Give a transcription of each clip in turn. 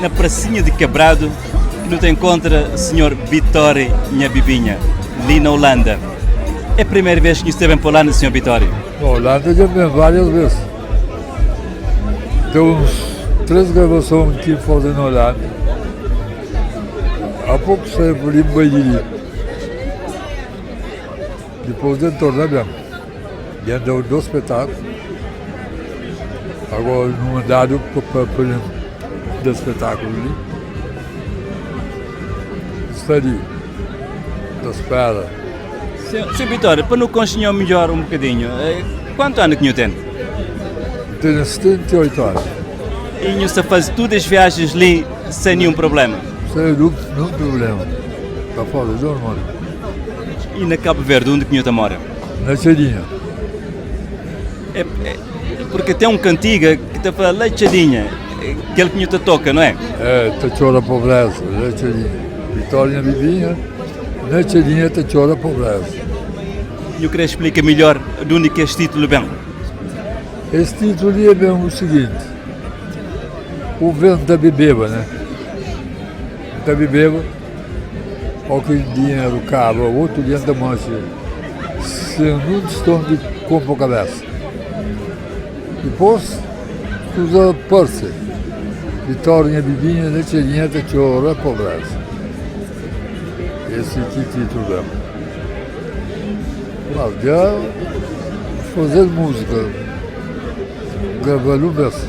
Na pracinha de Quebrado, não te encontra o Sr. Vitório Bibinha, ali na Holanda. É a primeira vez que esteve em Holanda, Sr. Vitório? Na Holanda já vem várias vezes. Tem uns 3 gravações que fazem na Holanda. Há pouco saiu por ali em Bailili. Depois de tornar bem. Já deu 2 espetáculos. Agora não andado para do espetáculo ali. Está ali. Da espera. Sr. Vitório, para nos conhecer melhor um bocadinho, quanto ano que o tem? Tenho 78 anos. E você faz todas as viagens ali sem nenhum problema? Sem dúvida, nenhum problema. Está fora, é normal. E na Cabo Verde, onde que o mora? Na Chadinha. Porque tem um cantiga que te fala Lechadinha, aquele que te toca, não é? É, te chora a pobreza, na Chadinha. Vitória Bibinha, na Chadinha te chora a pobreza. Eu queria explicar melhor de onde que este título vem. Esse título ali é bem o seguinte: o vento da bebeba, né? Da bebeba, ao que dinheiro cava, outro dentro da mancha, sem um tostão de compra a cabeça. Depois, usa parça. Vitória Bibinha, na Chadinha te chora a pobreza. Esse é o título dela. Mas já fazer música, gravar o verso.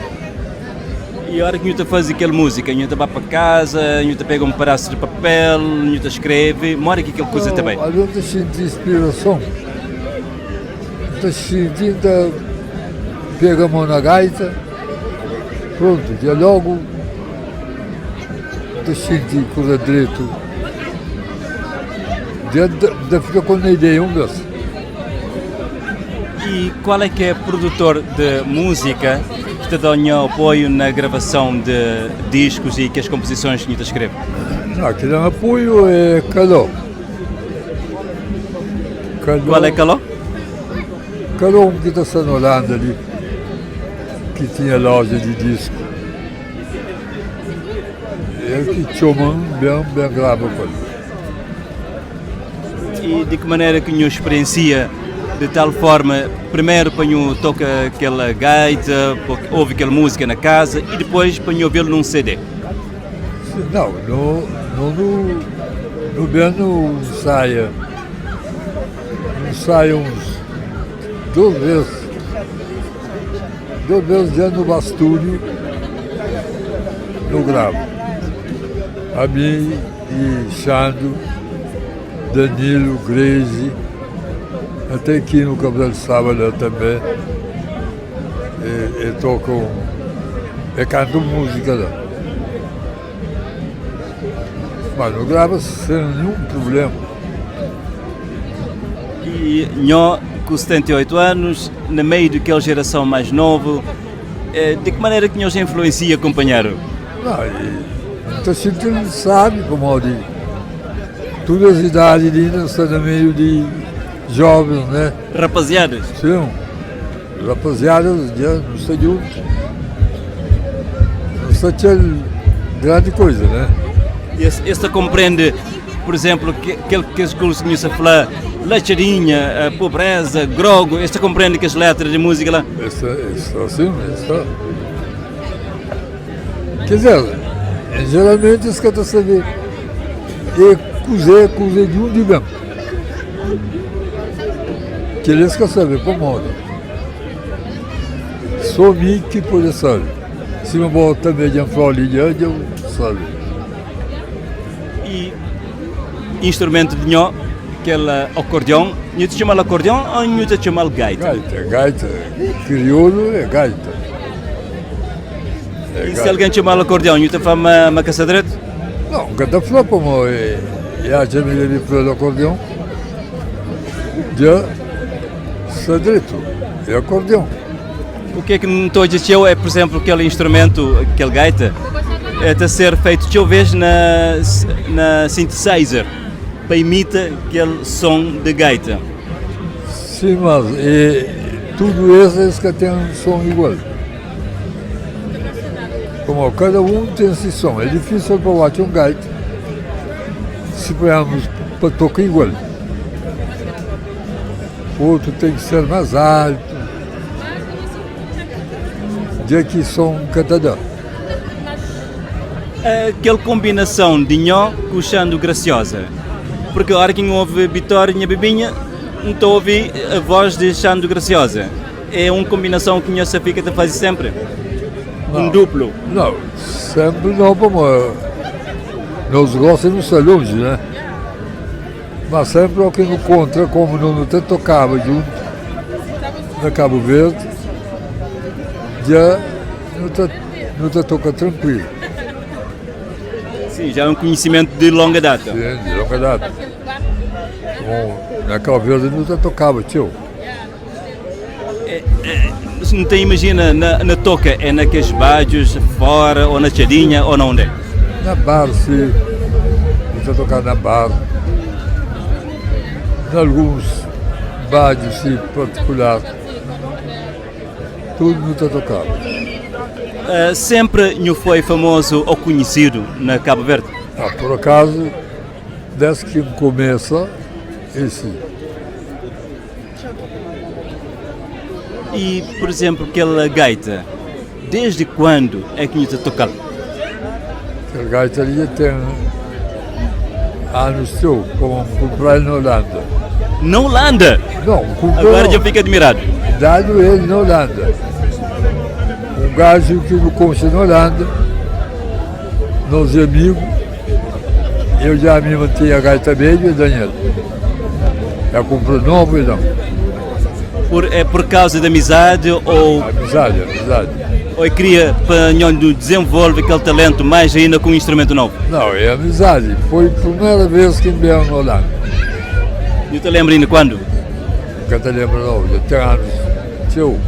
E a hora que eu faz aquela música, eu vai para casa, eu pega um pedaço de papel, eu escreve, mora aqui aquela coisa também. Ali eu sinto inspiração, eu sinto, pega a mão na gaita, pronto, já logo eu sinto coisa direito, já fica com a ideia, um verso. E qual é que é o produtor de música que te dá o apoio na gravação de discos e que as composições que te escreve? Não, aquele apoio é Caló. Qual é Caló? Caló que está na Holanda ali, que tinha loja de disco. Ele que chama bem grava com ele. E de que maneira que o experiencia de tal forma, primeiro panho toca aquela gaita, ouve aquela música na casa e depois panho ouvi-lo num CD? Não, no bem não saia uns 2 vezes dentro do estúdio, no gravo. A mim e Xando, Danilo, Grace, até aqui no Cabral de Sábado também, e tocam, cantam música lá. Mas não grava sem nenhum problema. E Nhó, com 78 anos, no meio daquela geração mais nova, de que maneira que Nhó influencia, companheiro? Então, se tu não sabe como eu digo, todas as idades ainda estão no meio de jovens, né? Rapaziadas? Sim, rapaziadas já não sei de onde. Não sei de grande coisa, né? Esta compreende, por exemplo, aquele que as coisas que se fala, Lechadinha, pobreza, grogo, esta compreende que as letras de música lá? Sim, esta. Quer dizer, geralmente isso que eu estou sabendo é cozer de um de bem. Que eles querem saber para moda. Só mim que pode saber. Se não vou também de Flórida, eu sabe. E instrumento de Nhó, aquele acordeão, não te chama acordeão ou não te chama gaita? Gaita, crioulo é gaita. E se alguém chama acordeão, não te faz uma caçadrete? Não, cada flopa, mas já já me levei para o acordeão. Já está direito, é acordeão. O que é que não estou a dizer é, por exemplo, aquele instrumento, aquele gaita, a ser feito, eu vejo na synthesizer, para imitar aquele som de gaita. Sim, mas tudo isso que tem um som igual. Como cada um tem esse som. É difícil para bater um gaita se põermos para tocar igual. O outro tem que ser mais alto. De que som cantador. Aquela combinação de Nhó com o Xando Graciosa. Porque a hora que ouve Vitória e Bebinha, não estou a ouvir a voz de Xando Graciosa. É uma combinação que Nhó fica a fazer sempre. Um duplo. Não, sempre não, como nós gostamos não longe, né? Mas sempre o que no contra, como não até tocava junto, na Cabo Verde, já não te toca tranquilo. Sim, já é um conhecimento de longa data. Sim, de longa data. Bom, na Cabo Verde não te tocava, tio. Não te imagina na toca, é naqueles bajos, fora, ou na chadinha, ou na onde? Na bar, sim. Não te tocar na bar. Em alguns bares, sim, particular. Tudo não te tocava. Sempre não foi famoso ou conhecido na Cabo Verde? Por acaso, desde que começa, esse. E, por exemplo, aquela gaita, desde quando é que você toca? Aquela gaita ali tem anos teu, como comprar na Holanda. Na Holanda? Não, comprou. Agora já fico admirado. Dado ele na Holanda. Um gajo que me conhece na Holanda, nós amigos, eu já me mantinha a gaita mesmo e Daniel. Já comprou novo e não. É por causa da amizade ou Amizade. queria para onde desenvolve aquele talento mais ainda com um instrumento novo? Não, é amizade. Foi a primeira vez que me veio na Holanda. E te lembra ainda quando? Nunca te lembro não, já tem anos. Tio.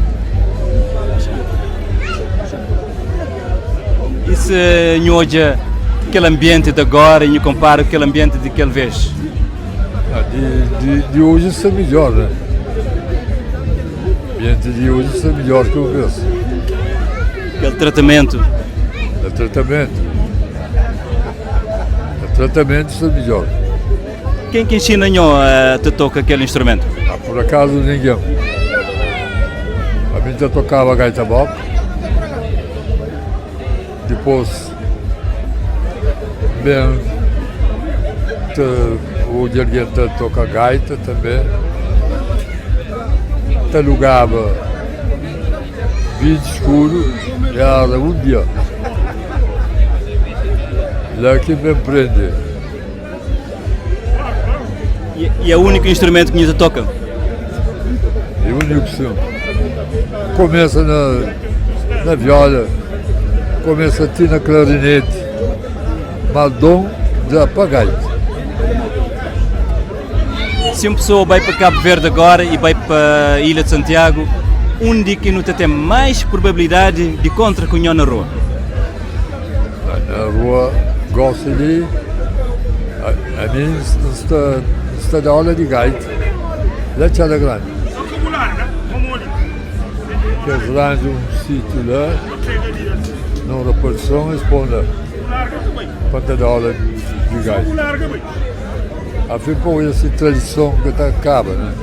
E se hoje aquele ambiente de agora e compara com aquele ambiente de aquela vez? De hoje isso é melhor, né? O ambiente de hoje isso é melhor que eu vejo. Aquele tratamento? O tratamento isso é melhor. Quem que ensina a te tocar aquele instrumento? Por acaso ninguém. A mim já tocava gaita bop. Depois, bem, o Diargueta toca gaita também. Te alugava vídeo escuro e era um dia. Lá que me prende. E é o único instrumento que você toca? É o único som. Começa na viola, começa a na clarinete, Maldon já para gaita. Se uma pessoa vai para Cabo Verde agora e vai para a Ilha de Santiago, onde que não tem mais probabilidade de encontrar com na rua? Na rua, gosto de... A mim está da aula de gaita, lá tinha da grande. Que arranja um sítio lá, na repartição, responda para dar aula de gaita. Afinal, essa tradição que está acaba, né?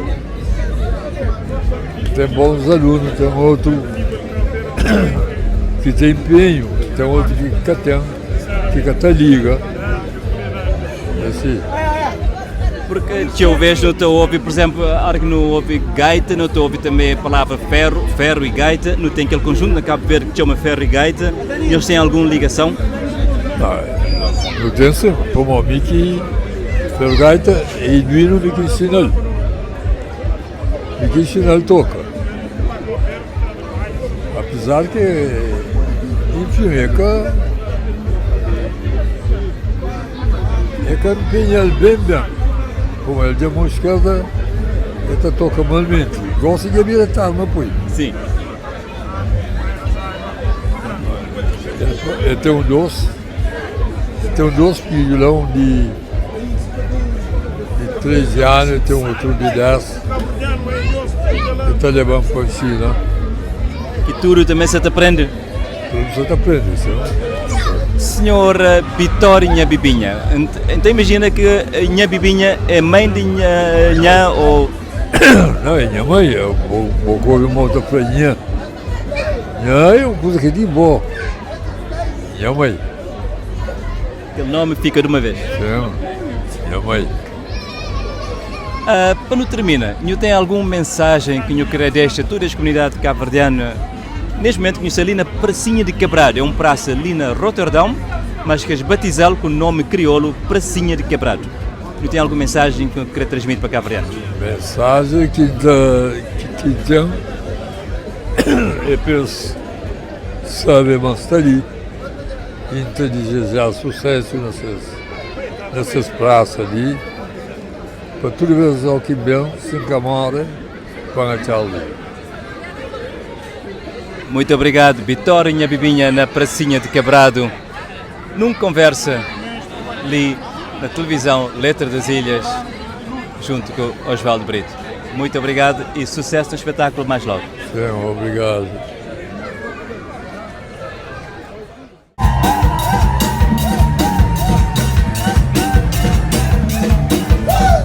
Tem bons alunos, tem outro que tem empenho, tem outro que até liga. Assim. Porque se eu vejo, não te ouve, por exemplo, a hora que não ouve gaita, não te ouve também a palavra ferro e gaita, não tem aquele conjunto na Cabo Verde que chama ferro e gaita, eles têm alguma ligação? Não tem sempre, como a mim que ferro e gaita e não me ensina ele. Me ensina ele toca. Apesar que, enfim, é que empenha ele bem. Como ele de mão esquerda, ele toca malmente. Gosta de habilitar, não põe. Sim. Ele tem um doce filhos lá, um de 13 anos, tem um outro de 10. Ele está levando para ensino. E tudo também se te aprende? Tudo você aprende, sabe? Senhor Vitório Nha Bibinha, então imagina que Nha Bibinha é mãe de Nha ou... Não, é minha mãe, eu vou comer uma outra franhinha. Nha é uma coisa que de bom. Minha mãe. Aquele nome fica de uma vez. Sim, minha mãe. Para não terminar, Nho tem alguma mensagem que Nho queria deixar a toda a comunidade cabo-verdiana? Neste momento conheço ali na Pracinha de Quebrado, é um praça ali na Roterdão, mas que batizá-lo com o nome crioulo Pracinha de Quebrado. Nho tem alguma mensagem que queria transmitir para cabo-verdianos? Mensagem que tem é para saber mais estar ali, então desejar sucesso nessas praças ali, para tudo ver que bem, se encamara, com a tchau. Muito obrigado, Vitória Nha Bibinha, na Pracinha de Quebrado, num conversa ali na televisão Letra das Ilhas, junto com Osvaldo Brito. Muito obrigado e sucesso no espetáculo mais logo. Sim, obrigado.